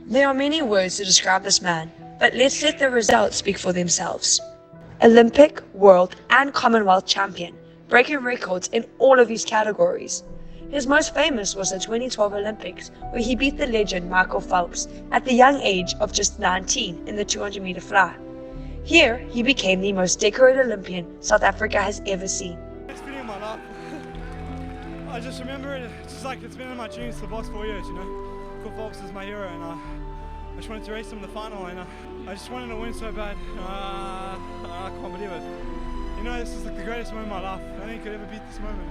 There are many words to describe this man, but let's let the results speak for themselves. Olympic, world, and Commonwealth champion, breaking records in all of his categories. His most famous was the 2012 Olympics, where he beat the legend Michael Phelps at the young age of just 19 in the 200-meter fly. Here, he became the most decorated Olympian South Africa has ever seen. It's been in my life. I just remember it, it's just like it's been in my dreams for the past 4 years, you know. Michael Phelps is my hero, and I just wanted to race him in the final, and I just wanted to win so bad. I can't believe it. You know, this is like the greatest moment of my life. I don't think I could ever beat this moment.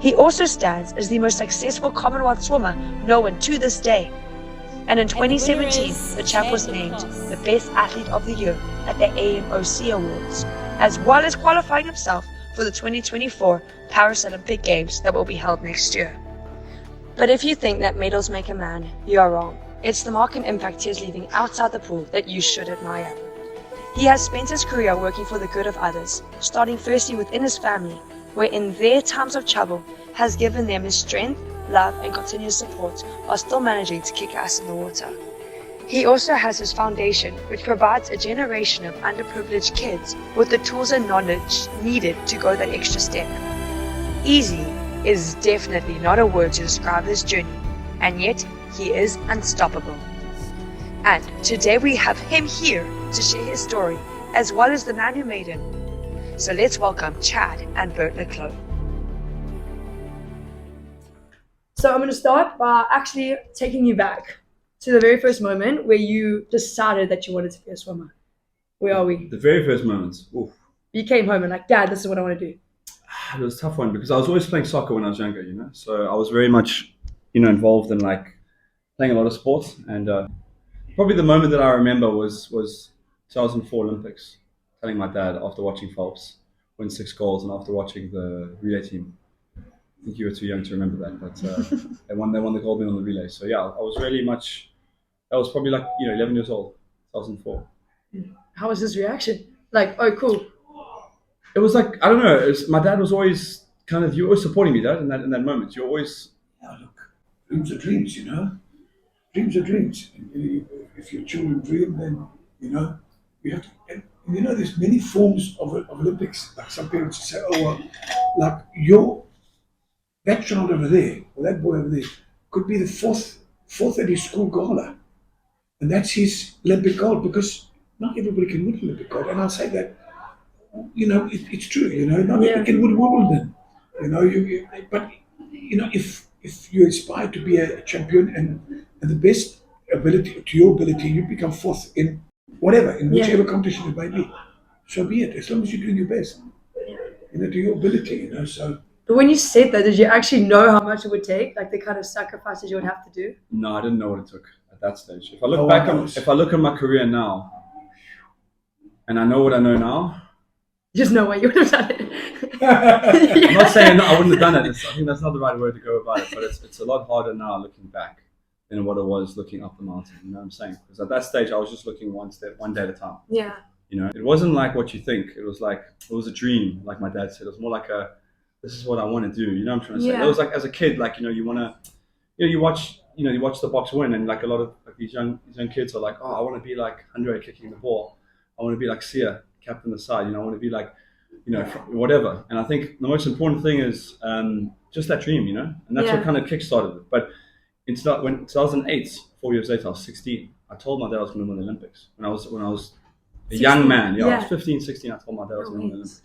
He also stands as the most successful Commonwealth swimmer known to this day. And in 2017, the champ was named the Best Athlete of the Year at the AMOC Awards, as well as qualifying himself for the 2024 Paris Olympic Games that will be held next year. But if you think that medals make a man, you are wrong. It's the mark and impact he is leaving outside the pool that you should admire. He has spent his career working for the good of others, starting firstly within his family, where in their times of trouble has given them his strength, love, and continuous support while still managing to kick ass in the water. He also has his foundation, which provides a generation of underprivileged kids with the tools and knowledge needed to go that extra step. Easy is definitely not a word to describe his journey, and yet he is unstoppable. And today we have him here to share his story, as well as the man who made him. So let's welcome Chad and Bert Clos. So I'm going to start by actually taking you back to the very first moment where you decided that you wanted to be a swimmer. Where are we? The very first moments. Oof. You came home and like, Dad, this is what I want to do. It was a tough one because I was always playing soccer when I was younger, you know. So I was very much, involved in like playing a lot of sports. And probably the moment that I remember was 2004 Olympics. Telling my dad after watching Phelps win 6 goals and after watching the relay team. I think you were too young to remember that, but they won the gold medal on the relay. So yeah, I was really much. I was probably 11 years old, 2004. How was his reaction? Like, oh, cool. It was like, I don't know. My dad was always you were always supporting me, Dad, in that moment. You're always. Yeah, look, dreams are dreams, you know. Dreams are dreams. And if your children dream, then you have to. And, there's many forms of Olympics. Like some parents say, oh well, like that child over there or that boy over there could be the fourth at his school gala, and that's his Olympic gold, because not everybody can win Olympic gold. And I'll say that, it's true. Not everybody can win Wimbledon. But if you aspire to be a champion and the best ability to your ability, you become fourth in whatever, in whichever competition it might be. So be it, as long as you're doing your best, to your ability, so. But when you said that, did you actually know how much it would take? Like the kind of sacrifices you would have to do? No, I didn't know what it took at that stage. If I look at my career now, and I know what I know now. Just no way you would have done it. I'm not saying I wouldn't have done it. I think that's not the right way to go about it, but it's a lot harder now looking back than what it was looking up the mountain. You know what I'm saying? Because at that stage, I was just looking one day at a time. Yeah. It wasn't like what you think. It was a dream, like my dad said. It was more like this is what I want to do. You know what I'm trying to say? Yeah. It was like as a kid, you want to, you watch the box win, and like a lot of these young kids are like, oh, I want to be like Andre kicking the ball. I want to be like Sia, captain the side. I want to be like, whatever. And I think the most important thing is just that dream, and that's what kind of kickstarted it. But when 2008, 4 years later, I was 16. I told my dad I was going to win the Olympics when I was a young man. I was 15, 16. I told my dad I was going to win the Olympics.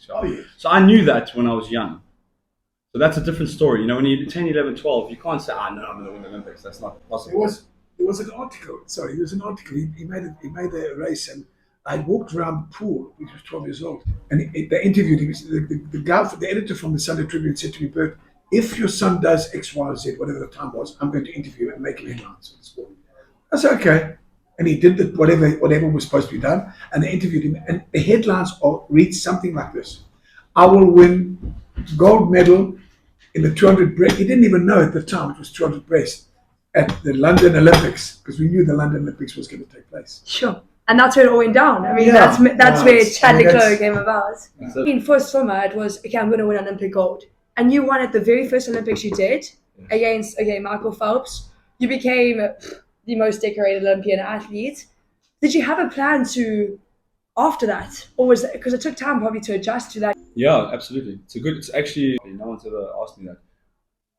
So I knew that when I was young. So that's a different story. When you're 10, 11, 12, you can't say, no, I'm going to win the Olympics. That's not possible. There was an article. Sorry, there was an article. He made a race, and I walked around the pool, which was 12 years old, and they interviewed him. The editor from the Sunday Tribune said to me, Bert, if your son does X, Y, or Z, whatever the time was, I'm going to interview him and make him headlines. I said, okay. And he did whatever was supposed to be done, and they interviewed him. And the headlines read something like this: I will win gold medal in the 200 breast. He didn't even know at the time it was 200 breast at the London Olympics, because we knew the London Olympics was going to take place. Sure. And that's where it all went down. I mean, that's where Chad Clos came about. I mean, for a swimmer, it was, okay, I'm going to win Olympic gold. And you won at the very first Olympics you did against Michael Phelps. You became the most decorated Olympian athlete. Did you have a plan to after that, or was it because it took time probably to adjust to that? Yeah, absolutely. It's actually, no one's ever asked me that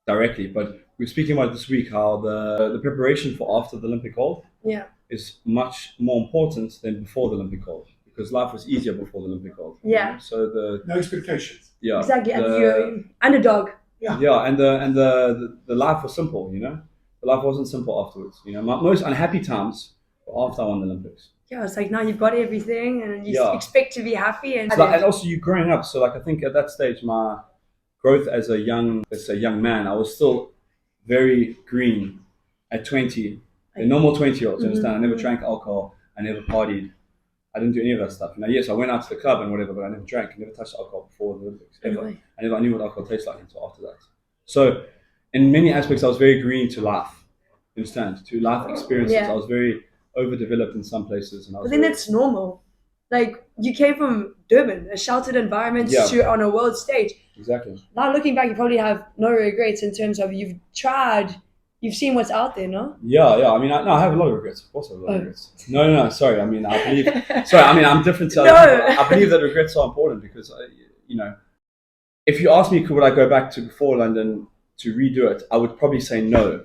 directly, but we were speaking about this week how the preparation for after the Olympic gold Yeah, is much more important than before the Olympic gold because life was easier before the Olympic gold. Yeah. So the No expectations. yeah exactly. And the- you're underdog. yeah, and the life was simple. The life wasn't simple afterwards. My most unhappy times were after I won the Olympics. Yeah, it's like now you've got everything, and you Yeah. expect to be happy. And And also you growing up. So like I think at that stage my growth as a young man, I was still very green at 20. A normal 20-year-old, you understand? I never drank alcohol. I never partied. I didn't do any of that stuff. Yes, I went out to the club and whatever, but I never drank. I never touched alcohol before the Olympics, ever. Really? I knew what alcohol tastes like until after that. So in many aspects, I was very green to life. You understand? To life experiences. Yeah. I was very overdeveloped in some places. And I was But then very, that's normal. Like you came from Durban, a sheltered environment, Yeah. to on a world stage. exactly. Now looking back, you probably have no regrets in terms of you've tried, you've seen what's out there, no? Yeah. I mean, I have a lot of regrets. Of course, I have a lot of Oh. regrets. No. Sorry. I mean, I believe. Sorry. I mean, I'm different to other No. people. I believe that regrets are important because, if you ask me, would I go back to before London to redo it? I would probably say no.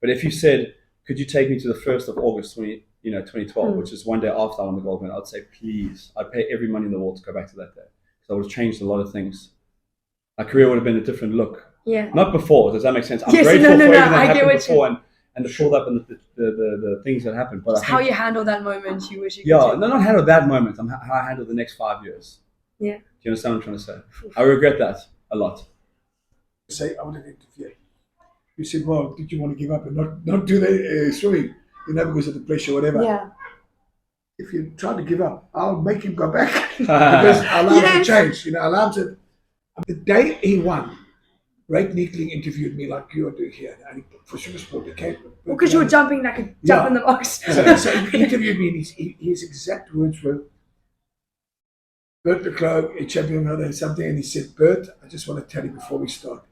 But if you said, could you take me to the 1st of August 2012, which is one day after I won the gold medal, I'd say, please. I'd pay every money in the world to go back to that day. Because I would have changed a lot of things. My career would have been a different look. Yeah. Not before, does that make sense? I'm Yes, grateful no, for everything that I get happened what before and the build up and the things that happened. But It's I how think, you handle that moment you wish you could yeah, do. no, not handle that moment. How I handle the next 5 years. Yeah. Do you understand what I'm trying to say? I regret that a lot. Say, I want to interfere. You said, well, did you want to give up and not do the swimming, because of the pressure, whatever. Yeah. If you try to give up, I'll make him go back because I allow him Yes. to change. Allow him to. The day he won, Ray Nickling interviewed me like you are doing here, and for Sugar Sport, he came. Because you were jumping like a jump Yeah. in the box. So he interviewed me, and his exact words were, Bert the Clos, a champion, and something, and he said, Bert, I just want to tell you before we start,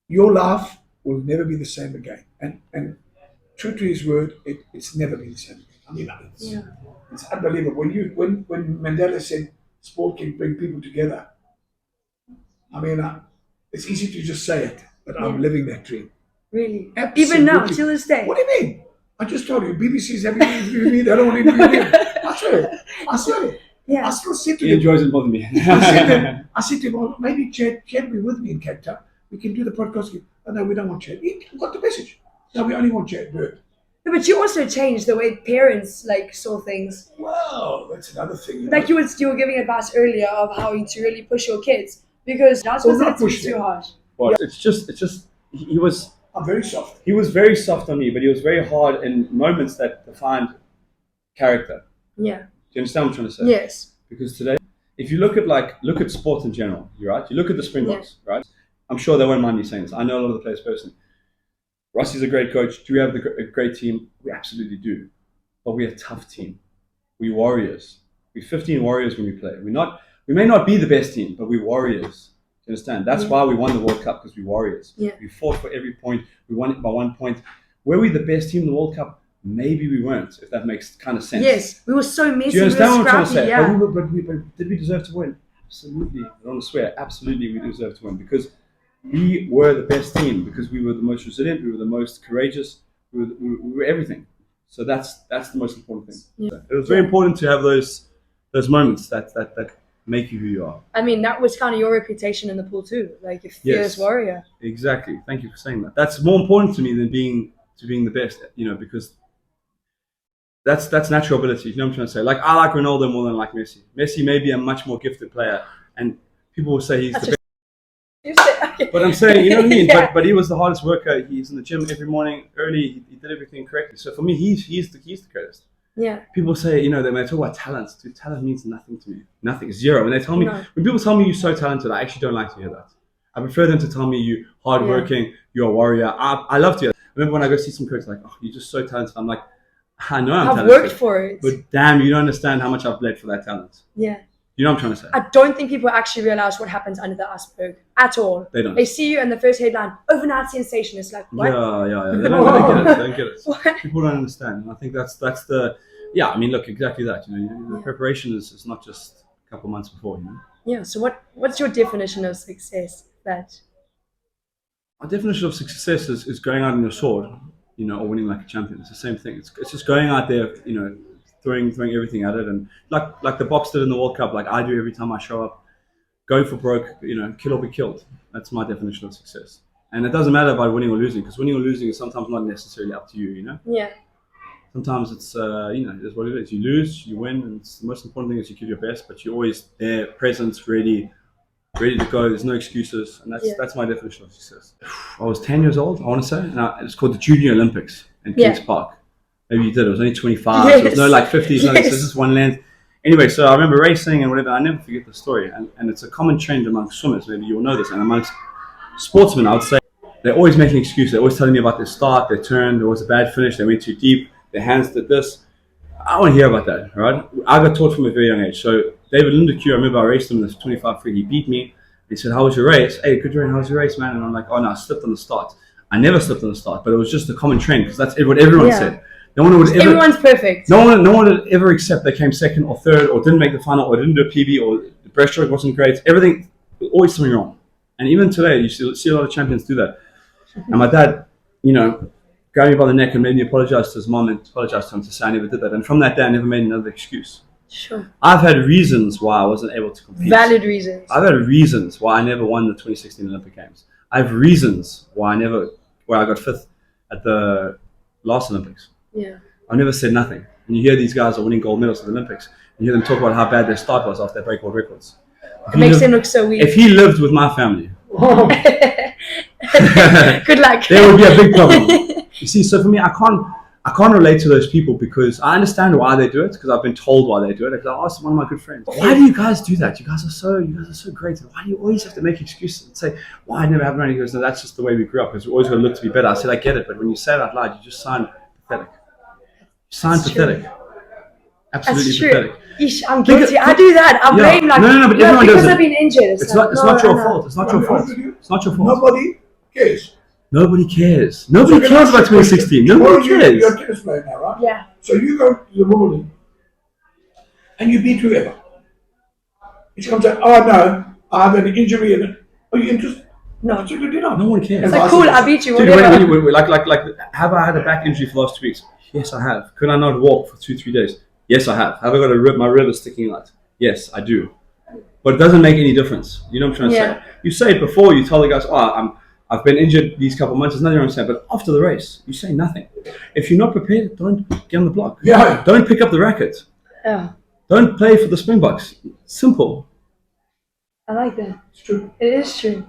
your life will never be the same again. And true to his word, it's never been the same again. I mean, it's unbelievable. When Mandela said sport can bring people together, I mean, it's easy to just say it, but I'm living that dream. Really? Absolutely. Even now, till this day? What do you mean? I just told you, BBC's having an interview with me, they don't want to interview him. I swear it. Yeah. I still said to He him, enjoys it more than me. I said to him, well, maybe Chad will be with me in Cape Town. We can do the podcast. Oh, no, we don't want Chad. He got the message. No, we only want Chad Bert. No, but you also changed the way parents saw things. Wow, that's another thing. Like you were giving advice earlier of how to really push your kids because that's Well, was not to be push too them. hard. But it's just he was I'm very soft. very soft on me, but he was very hard in moments that defined character. Yeah. Do you understand what I'm trying to say? Yes. Because today, if you look at sport in general, you're right. You look at the Springboks, right? I'm sure they won't mind me saying this. I know a lot of the players personally. Rossi's a great coach. Do we have a great team? We absolutely do. But we're a tough team. We're warriors. We're 15 warriors when we play. We may not be the best team, but we're warriors. Do you understand? That's why we won the World Cup, because we're warriors. Yeah. We fought for every point. We won it by 1 point. Were we the best team in the World Cup? Maybe we weren't, if that makes kind of sense. Yes. We were so messy. Do you understand we were what I'm trying to scrappy, say? yeah. But did we deserve to win? Absolutely. I don't want to swear. Absolutely, we deserve to win because we were the best team, because we were the most resilient, we were the most courageous, we were everything. So that's the most important thing. Yeah. It was very important to have those moments that make you who you are. I mean, that was kind of your reputation in the pool too, like a fierce warrior. Exactly. Thank you for saying that. That's more important to me than being the best, because that's natural ability. You know what I'm trying to say? Like, I like Ronaldo more than I like Messi. Messi may be a much more gifted player, and people will say he's the best. You said, okay. But I'm saying, you know what I mean? Yeah. But he was the hardest worker. He's in the gym every morning early. He did everything correctly. So for me, he's the greatest. Yeah. People say, when they talk about talent, dude, talent means nothing to me. Nothing. Zero. When they tell me, No. when people tell me you're so talented, I actually don't like to hear that. I prefer them to tell me you're hardworking, you're a warrior. I love to hear that. I remember when I go see some coaches, like, oh, you're just so talented. I'm like, I know I'm I've talented. worked for it. But damn, you don't understand how much I've bled for that talent. Yeah. You know what I'm trying to say? I don't think people actually realize what happens under the iceberg at all. They don't. They see you and the first headline, overnight sensation. It's like, what? Yeah. They don't get it. What? People don't understand. And I think that's the, I mean, look, exactly that. You know, the preparation is not just a couple months before, you know. Yeah, so what's your definition of success? That Our definition of success is going out on your sword, you know, or winning like a champion. It's the same thing. It's just going out there, you know, throwing everything at it, and like the box did in the World Cup, like I do every time I show up, go for broke, you know, kill or be killed. That's my definition of success. And it doesn't matter about winning or losing, because winning or losing is sometimes not necessarily up to you, you know. Yeah. Sometimes it's you know, it's what it is. You lose, you win, and it's the most important thing is you give your best, but you're always there, present, ready to go. There's no excuses, and that's my definition of success. I was 10 years old, I want to say, and it's called the Junior Olympics in Kings Park. Maybe you did. It was only 25. Yes. There was no like 50s. No, this is one length. Anyway, so I remember racing and whatever. I never forget the story, and it's a common trend amongst swimmers. Maybe you'll know this, and amongst sportsmen, I would say they're always making excuses. They're always telling me about their start, their turn. There was a bad finish. They went too deep. Their hands did this. I want to hear about that, right? I got taught from a very young age. So David Lindeque, I remember I raced him in this 25 free. He beat me. He said, "How was your race?" "Hey, good rain. How was your race, man?" And I'm like, "Oh no, I slipped on the start." I never slipped on the start, but it was just a common trend because that's what everyone said. No one would ever. Everyone's perfect. No one would ever accept they came second or third or didn't make the final or didn't do a PB or the breaststroke wasn't great. Everything, always something wrong. And even today, you see a lot of champions do that. And my dad, you know, grabbed me by the neck and made me apologize to his mom and apologize to him to say I never did that. And from that day, I never made another excuse. Sure. I've had reasons why I wasn't able to compete. Valid reasons. I've had reasons why I never won the 2016 Olympic Games. I have reasons why I got fifth at the last Olympics. Yeah. I've never said nothing. And you hear these guys are winning gold medals at the Olympics, and you hear them talk about how bad their start was after they break world records. It makes them look so weak. If he lived with my family, good luck. there would be a big problem. You see, so for me, I can't relate to those people because I understand why they do it because I've been told why they do it. Because I asked one of my good friends, "Why do you guys do that? You guys are so great. Why do you always have to make excuses and say why I never happened?" He goes, "No, that's just the way we grew up. Because we always got to look to be better." I said, "I get it, but when you say it out loud, you just sound pathetic. You sound pathetic. Absolutely That's true. pathetic." Ish, I'm guilty. I do that. I blame No, but everyone because does it. I've been injured. It's not your fault. It's not your fault. It's not your fault. Nobody cares. Nobody cares. Nobody cares about 2016. Nobody cares. You're a tennis player now, right? Yeah. So you go to the morning and you beat whoever. It comes out, "Oh no, I have an injury in it." Are you interested? No. Absolutely not. No one cares. It's like, cool, I beat you. Dude, Whatever. like, have I had a back injury for the last 2 weeks? Yes, I have. Could I not walk for 2-3 days? Yes, I have. Have I got a rib? My rib is sticking out. Yes, I do. But it doesn't make any difference. You know what I'm trying to say? You say it before, you tell the guys, "Oh, I've been injured these couple of months." There's nothing wrong with saying, but after the race, you say nothing. If you're not prepared, don't get on the block. Yeah. Don't pick up the racket. Yeah. Don't play for the Springboks. Simple. I like that. It's true. It is true.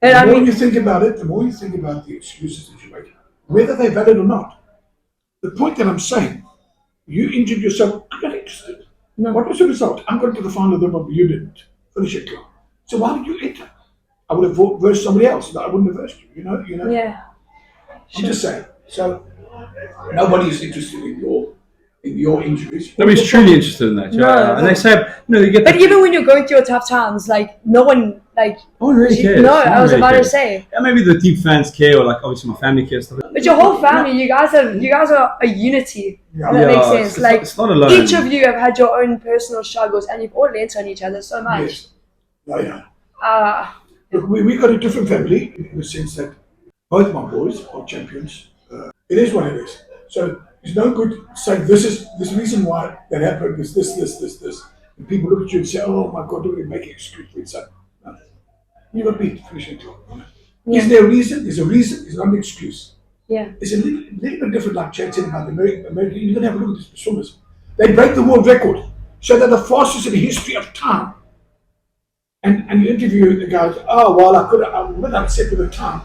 The And I more mean, you think about it, the more you think about the excuses that you make, whether they're valid or not. The point that I'm saying, you injured yourself, I'm not interested. No. What was the result? I'm going to the final of the World Cup, you didn't. Finish it, Clos. So why did you enter? I would have versed somebody else, but I wouldn't have versed you, you know? yeah. I'm just saying. So nobody is interested in your injuries. Nobody's truly interested in that. No, And no. they say, you get. But even when you're going through your tough times, like no one really cares. No, No one I was really about to cares. say. Yeah, maybe the deep fans care, or like obviously my family cares. Stuff. But your whole family, you guys are a unity. Yeah. If that makes Yeah, sense. it's Like not alone. each of you have had your own personal struggles, and you've all learnt on each other so much. Yes. Yeah. Look, we got a different family in the sense that both my boys are champions. It is what it is. So it's no good saying this reason why that happened is this. And people look at you and say, "Oh my God, don't make an excuse for it." So, no. You got beat, finish it. Yeah. Is there a reason? There's a reason, it's not an excuse. Yeah. It's a little bit different, like Chad said about the American. You're going to have a look at the swimmers. They break the world record. So they're the fastest in the history of time. And you interview the guys, "Oh, well, I'm a bit upset with the time."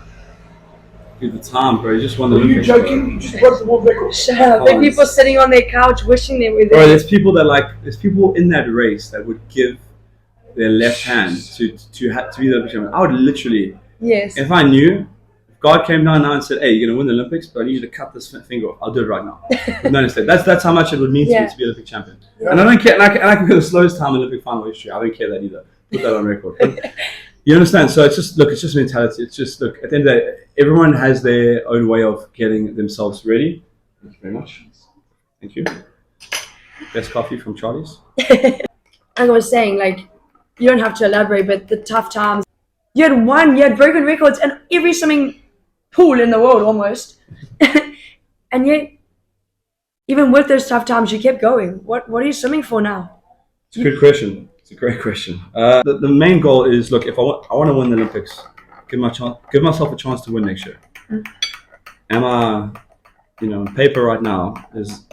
Give the time, bro. You just won the Are you Olympics, joking? bro. You just broke the world record. Shut up. There are people sitting on their couch wishing they were Bro, there. there's people in that race that would give their left hand to be the champion. I would literally, Yes. if I knew, God came down now and said, "Hey, you're going to win the Olympics, but I need you to cut this finger off. I'll do it right now." With no mistake. That's how much it would mean to me to be Olympic champion. And I don't care. And I can go the slowest time in Olympic final history. I don't care that either. Put that on record. But you understand? So it's just mentality. It's just look. At the end of the day, everyone has their own way of getting themselves ready. Thank you very much. Thank you. Best coffee from Charlie's. Like I was saying, like, you don't have to elaborate, but the tough times. You had broken records in every swimming pool in the world almost. And yet, even with those tough times, you kept going. What are you swimming for now? It's a good question. It's a great question. The main goal is, look, if I want to win the Olympics, give myself a chance to win next year. Am I, on paper right now, there's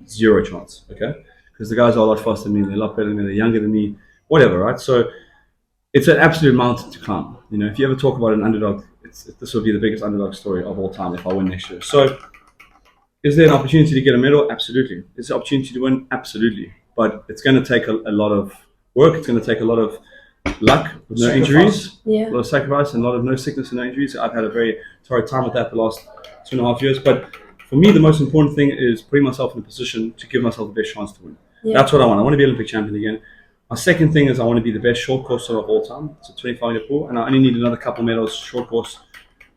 zero chance, okay? Because the guys are a lot faster than me, they're a lot better than me, they're younger than me, whatever, right? So it's an absolute mountain to climb. If you ever talk about an underdog, this will be the biggest underdog story of all time if I win next year. So is there an opportunity to get a medal? Absolutely. Is there an opportunity to win? Absolutely. But it's going to take a lot of work. It's going to take a lot of luck with no injuries, a lot of sacrifice, and a lot of no sickness and no injuries. I've had a very torrid time with that the last 2.5 years. But for me, the most important thing is putting myself in a position to give myself the best chance to win. That's what I want. I want to be Olympic champion again. My second thing is I want to be the best short course of all time. It's a 25-meter pool, and I only need another couple medals short course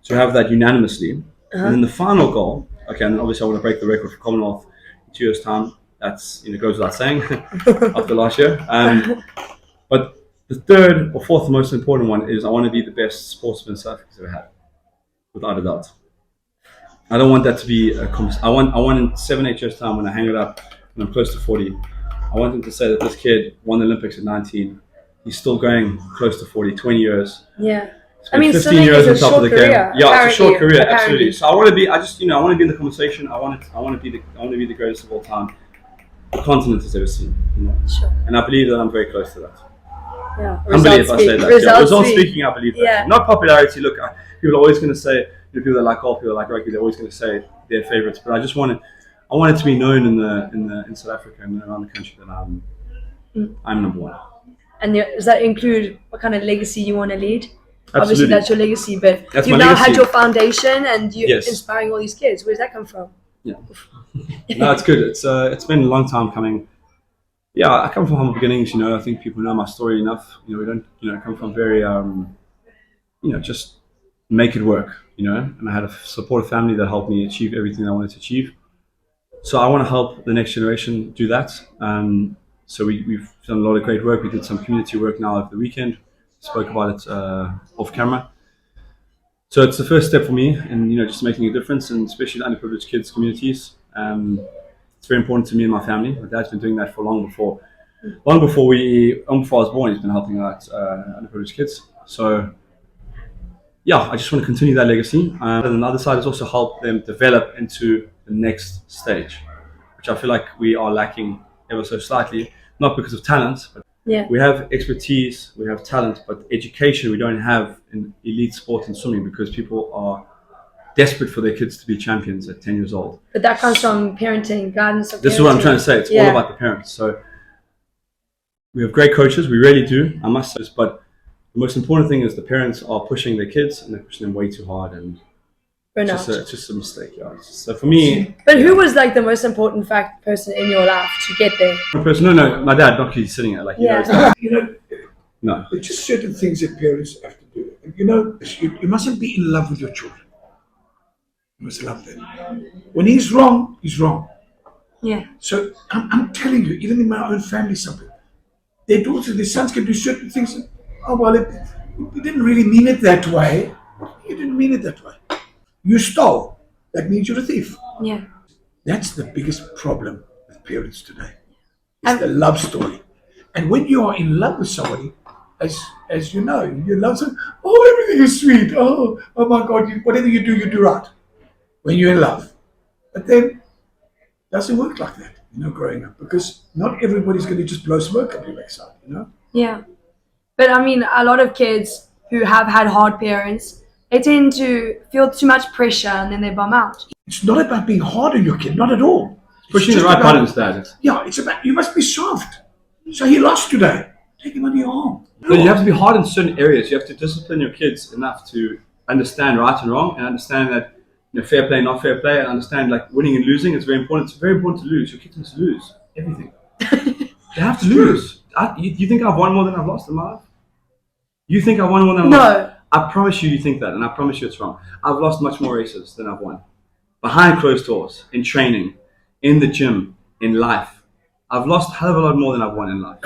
to have that unanimously. And then the final goal, okay, and obviously I want to break the record for Commonwealth in 2 years' time. That's goes without saying after last year. But the third or fourth most important one is I want to be the best sportsman South Africa's ever had, without a doubt. I don't want that to be I want in 7-8 years' time when I hang it up and I'm close to 40. I want them to say that this kid won the Olympics at 19. He's still going close to 40, 20 years. Yeah. I mean, 15 years on top of the game. Yeah, it's a short career, apparently. absolutely. So I want to be. I want to be in the conversation. I want to be the greatest of all time the continent has ever seen. Sure. And I believe that I'm very close to that. Yeah. Humbly, if I say that. Results speaking, I believe that. Yeah. Not popularity. Look, people are always going to say. People that like golf, people that like rugby, they're always going to say their favourites. But I just want it to be known in South Africa and around the country that I'm number one. And does that include what kind of legacy you want to lead? Absolutely. Obviously, that's your legacy, but that's you've now had your foundation and you're inspiring all these kids. Where does that come from? Yeah. No, it's good. It's been a long time coming. Yeah, I come from humble beginnings. I think people know my story enough. We don't. I come from very, just make it work. And I had a supportive family that helped me achieve everything I wanted to achieve. So I want to help the next generation do that. So we've done a lot of great work. We did some community work now over the weekend. Spoke about it off camera. So it's the first step for me in just making a difference, and especially the underprivileged kids communities. It's very important to me and my family. My dad's been doing that for long before I was born. He's been helping out underprivileged kids. So yeah, I just want to continue that legacy. And then the other side is also help them develop into the next stage, which I feel like we are lacking ever so slightly, not because of talent, but we have expertise, we have talent, but education we don't have in elite sport and swimming because people are desperate for their kids to be champions at 10 years old. But that comes from parenting, guidance of parenting. This is what I'm trying to say. It's all about the parents. So we have great coaches, we really do, I must say this, but the most important thing is the parents are pushing their kids and they're pushing them way too hard, and it's just a mistake. Yeah. So for me, but who was like the most important person in your life to get there? No, my dad. Not he's sitting there like no. There's just certain things that parents have to do. And you mustn't be in love with your children. You must love them. When he's wrong, he's wrong. Yeah. So I'm telling you, even in my own family, their sons can do certain things. And, you didn't really mean it that way. You didn't mean it that way. You stole. That means you're a thief. Yeah. That's the biggest problem with parents today. It's the love story. And when you are in love with somebody, as you know, you love someone, everything is sweet. Oh my God, whatever you do right. When you're in love. But then, it doesn't work like that, growing up. Because not everybody's going to just blow smoke up your backside, Yeah. But I mean, a lot of kids who have had hard parents, they tend to feel too much pressure and then they bum out. It's not about being hard on your kid, not at all. Pushing the right buttons, Dad. Yeah, it's about, you must be soft. So he lost today. Take him under your arm. No, you have to be hard in certain areas. You have to discipline your kids enough to understand right and wrong, and understand that fair play, not fair play, and understand like winning and losing. It's very important. It's very important to lose. Your kids must lose everything. They have to lose. You think I've won more than I've lost in my life? You think I've won more than I've lost? I promise you think that, and I promise you it's wrong. I've lost much more races than I've won. Behind closed doors, in training, in the gym, in life. I've lost a hell of a lot more than I've won in life.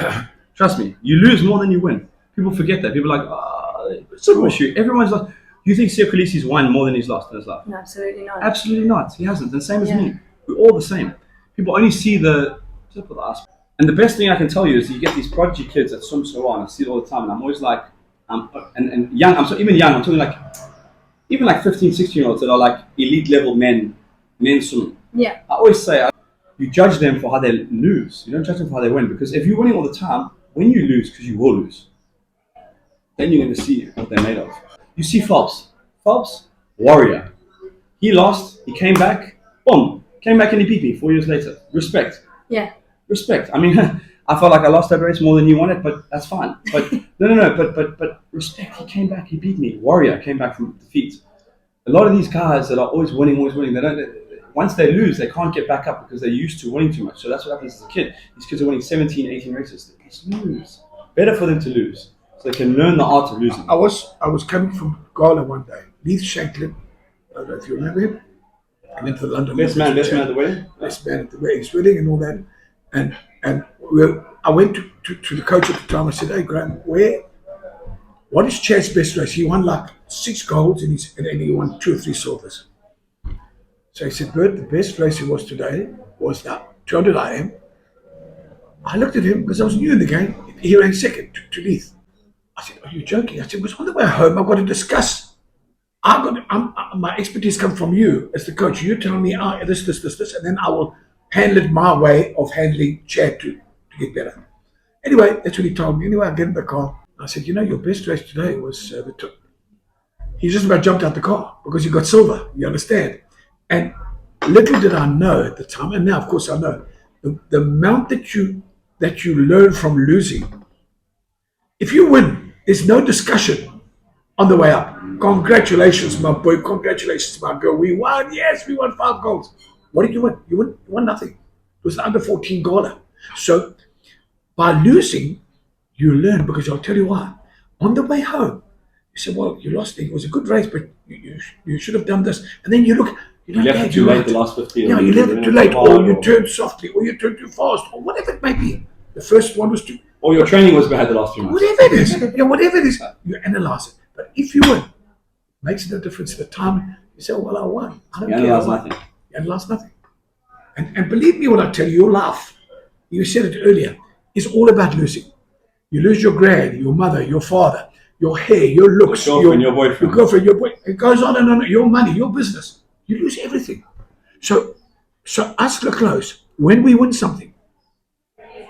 Trust me, you lose more than you win. People forget that. People are like, it's an issue. Everyone's lost. You think Sia Khaleesi's won more than he's lost in his life? No, absolutely not. Absolutely not. He hasn't. And same as me. We're all the same. People only see the tip of the iceberg. And the best thing I can tell you is you get these prodigy kids that swim so well, and I see it all the time, and I'm always like, and young, even young, I'm talking like, even like 15, 16-year-olds that are like elite level men swimming. Yeah. I always say, you judge them for how they lose. You don't judge them for how they win, because if you're winning all the time, when you lose, because you will lose, then you're going to see what they're made of. You see Phelps, warrior. He lost, he came back, boom, came back and he beat me 4 years later. Respect. Yeah. Respect. I mean, I felt like I lost that race more than you wanted, but that's fine. But no. But respect. He came back. He beat me. Warrior came back from defeat. A lot of these guys that are always winning, they don't. Once they lose, they can't get back up because they're used to winning too much. So that's what happens as a kid. These kids are winning 17, 18 races. They just lose. Better for them to lose, so they can learn the art of losing. I was coming from Ghana one day. Leith Shanklin, I don't know if you remember him. I went to the London. Best man at the wedding. Best man at the wedding and all that. And I went to the coach at the time. I said, "Hey Graham, what is Chad's best race? He won like 6 golds and he won 2 or 3 silvers." So he said, "Bert, the best race he was today was that 200 IM." I looked at him because I was new in the game. He ran second to Leith. I said, "Are you joking?" I said, "It was on the way home. I've got to discuss. My expertise comes from you as the coach. You tell me this, and then I will handle it my way of handling Chad to get better." Anyway, that's what he told me. Anyway, I get in the car. I said, "Your best race today was the top." He just about jumped out the car because he got silver. You understand? And little did I know at the time, and now of course I know, the amount that you learn from losing. If you win, there's no discussion on the way up. "Congratulations, my boy. Congratulations, my girl. We won. Yes, we won 5 golds." What did you win? You won nothing. It was the under 14 gala. So by losing, you learn, because I'll tell you why. On the way home, you say, "Well, you lost it. It was a good race, but you should have done this." And then you look, you left it too late the last 15. Yeah, you left it too late, or you turned softly, or you turned too fast, or whatever it may be. The first one was too. Or your training was bad the last few months. Whatever it is, you analyze it. But if you win, it makes no difference at the time. You say, "Well, I won. I don't care." You analyze nothing. And believe me when I tell you, your life, you said it earlier, is all about losing. You lose your gran, your mother, your father, your hair, your looks, your girlfriend, your boyfriend. Your girlfriend, your boy. It goes on and on. Your money, your business. You lose everything. So us, Clos, when we win something,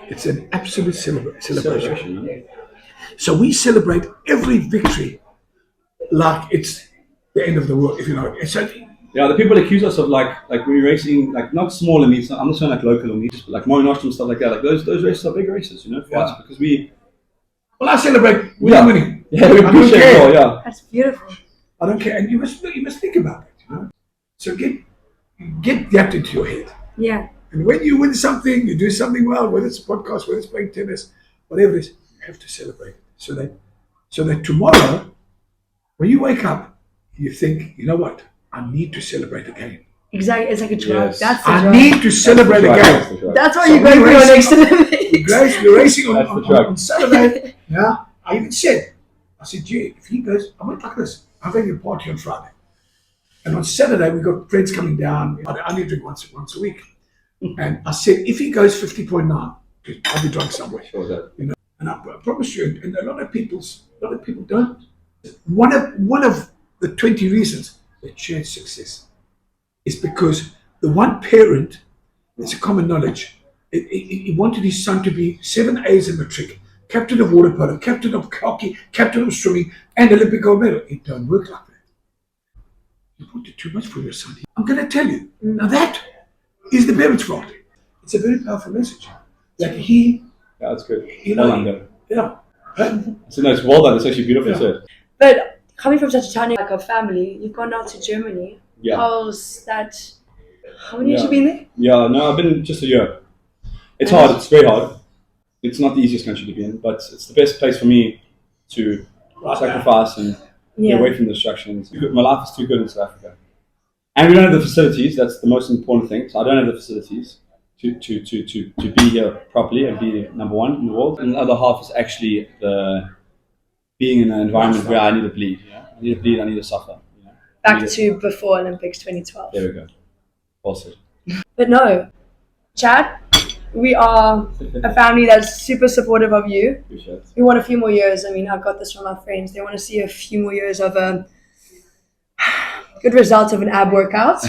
it's an absolute celebration. So we celebrate every victory like it's the end of the world, if you know. So, yeah, the people accuse us of like when we're racing, like not smaller meets. I'm not saying like local meets, but like Morinostrum and stuff like that. Like those races are big races, for us, because we. Well, I celebrate winning. Yeah, we appreciate it all. Yeah, that's beautiful. I don't care, and you must think about it. So get that into your head. Yeah. And when you win something, you do something well, whether it's a podcast, whether it's playing tennis, whatever it is, you have to celebrate. So that tomorrow, when you wake up, you think, "You know what? I need to celebrate again." Exactly. It's like a drug. Yes. That's the I drug. need to celebrate again. That's why you're going to go next to the We're racing on Saturday. Now, I even said, "Gee, if he goes," I went like this. I'm having a party on Friday. And on Saturday, we got friends coming down. I only drink once a week. And I said, if he goes 50.9, I'll be drunk somewhere. Sure. And I promise you, and a lot of people don't. One of the 20 reasons that shared success is because the one parent, it's a common knowledge, he wanted his son to be 7 A's in matric, captain of water polo, captain of hockey, captain of swimming, and Olympic gold medal. It don't work like that. You wanted too much for your son. I'm going to tell you. Now that is the parent's fault. It's a very powerful message. That he... Yeah, that's good. Well done. Yeah. So no, it's well done. It's actually beautiful said. But coming from such a tiny like a family, you've gone out to Germany. Yeah. How's that? How many years have you been there? Yeah, no, I've been just a year. It's hard. It's very hard. It's not the easiest country to be in, but it's the best place for me to sacrifice and get away from the distractions. My life is too good in South Africa. And we don't have the facilities. That's the most important thing. So I don't have the facilities to be here properly and be number one in the world. And the other half is actually being in an environment where I need to bleed. Yeah? I need to bleed. I need to suffer. You know? Back to before Olympics 2012. There we go. Also. But no, Chad, we are a family that's super supportive of you. Appreciate it. We want a few more years. I mean, I've got this from my friends. They want to see a few more years of good results of an ab workout.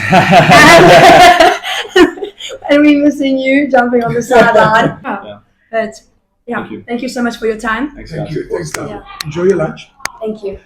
And we're missing you jumping on the sideline. Yeah. But yeah, thank you so much for your time. Thanks, Thank guys. you. Thanks, Dad. Yeah. Enjoy your lunch. Thank you.